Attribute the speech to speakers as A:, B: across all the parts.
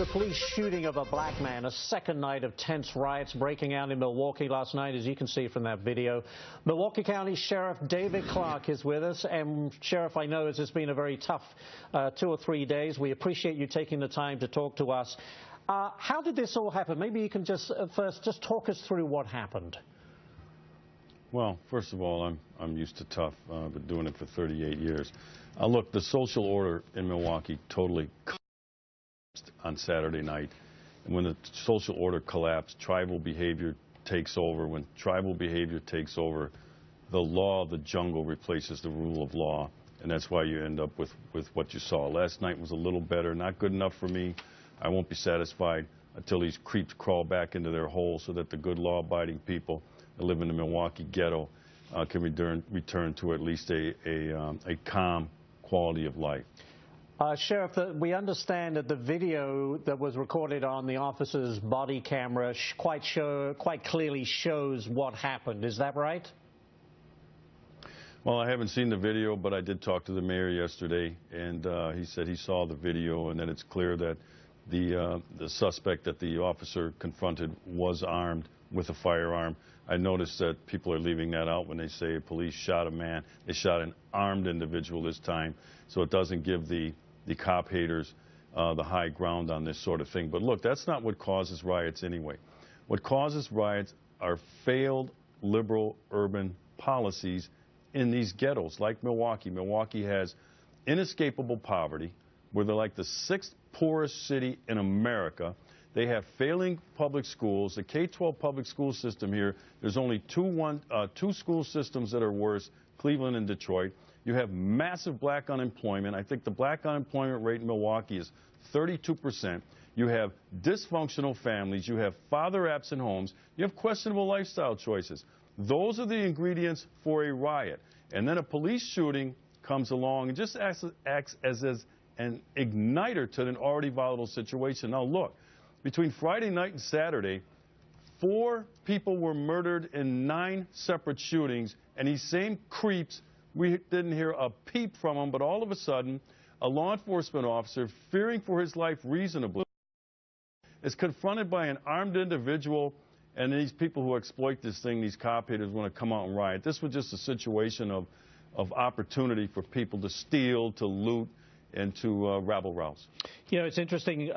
A: The police shooting of a black man, a second night of tense riots breaking out in Milwaukee last night, as you can see from that video. Milwaukee County Sheriff David Clarke is with us. And Sheriff, I know it's been a very tough 2 or 3 days. We appreciate you taking the time to talk to us. How did this all happen? Maybe you can just first talk us through what happened.
B: Well, first of all, I'm used to tough. I've been doing it for 38 years. Look, the social order in Milwaukee totally collapsed on Saturday night. And when the social order collapsed, tribal behavior takes over. When tribal behavior takes over, the law of the jungle replaces the rule of law. And that's why you end up with what you saw. Last night was a little better, not good enough for me. I won't be satisfied until these creeps crawl back into their holes so that the good law-abiding people that live in the Milwaukee ghetto can return to at least a calm quality of life.
A: Sheriff, we understand that the video that was recorded on the officer's body camera quite clearly shows what happened. Is that right?
B: Well, I haven't seen the video, but I did talk to the mayor yesterday, and he said he saw the video and that it's clear that the suspect that the officer confronted was armed with a firearm. I noticed that people are leaving that out when they say police shot a man. They shot an armed individual this time, so it doesn't give the cop haters the high ground on this sort of thing. But look, that's not what causes riots anyway. What causes riots are failed liberal urban policies in these ghettos like Milwaukee. Milwaukee has inescapable poverty. We're like the 6th poorest city in America. They have failing public schools. The K-12 public school system here, there's only two school systems that are worse, Cleveland and Detroit. You have massive black unemployment. I think the black unemployment rate in Milwaukee is 32%. You have dysfunctional families. You have father-absent homes. You have questionable lifestyle choices. Those are the ingredients for a riot. And then a police shooting comes along and just acts as an igniter to an already volatile situation. Now, look, between Friday night and Saturday, 4 people were murdered in 9 separate shootings, and these same creeps, we didn't hear a peep from them, but all of a sudden, a law enforcement officer, fearing for his life reasonably, is confronted by an armed individual, and these people who exploit this thing, these cop haters, want to come out and riot. This was just a situation of opportunity for people to steal, to loot, and to rabble-rouse.
A: You know, it's interesting,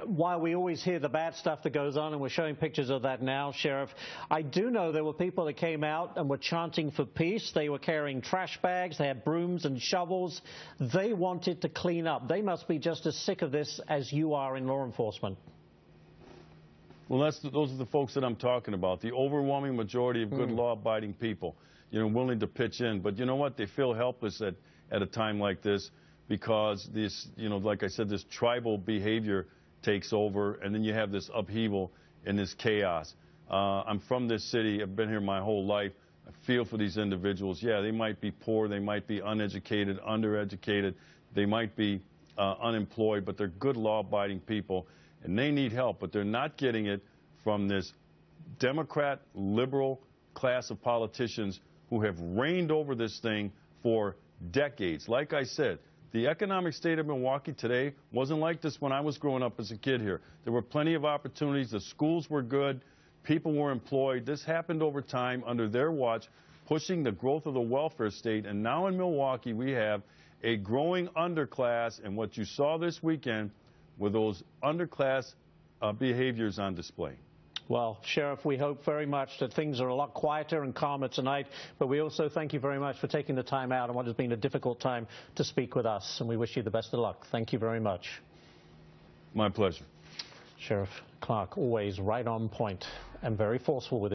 A: while we always hear the bad stuff that goes on, and we're showing pictures of that now, Sheriff, I do know there were people that came out and were chanting for peace. They were carrying trash bags. They had brooms and shovels. They wanted to clean up. They must be just as sick of this as you are in law enforcement.
B: Well, those are the folks that I'm talking about, the overwhelming majority of good law-abiding people, you know, willing to pitch in. But you know what? They feel helpless at a time like this, because this, you know, like I said, this tribal behavior takes over, and then you have this upheaval and this chaos. I'm from this city. I've been here my whole life. I feel for these individuals. Yeah, they might be poor. They might be uneducated, undereducated. They might be unemployed, but they're good law-abiding people, and they need help. But they're not getting it from this Democrat, liberal class of politicians who have reigned over this thing for decades. Like I said, the economic state of Milwaukee today wasn't like this when I was growing up as a kid here. There were plenty of opportunities. The schools were good. People were employed. This happened over time under their watch, pushing the growth of the welfare state. And now in Milwaukee, we have a growing underclass. And what you saw this weekend were those underclass behaviors on display.
A: Well, Sheriff, we hope very much that things are a lot quieter and calmer tonight, but we also thank you very much for taking the time out on what has been a difficult time to speak with us, and we wish you the best of luck. Thank you very much.
B: My pleasure.
A: Sheriff Clarke, always right on point and very forceful with it.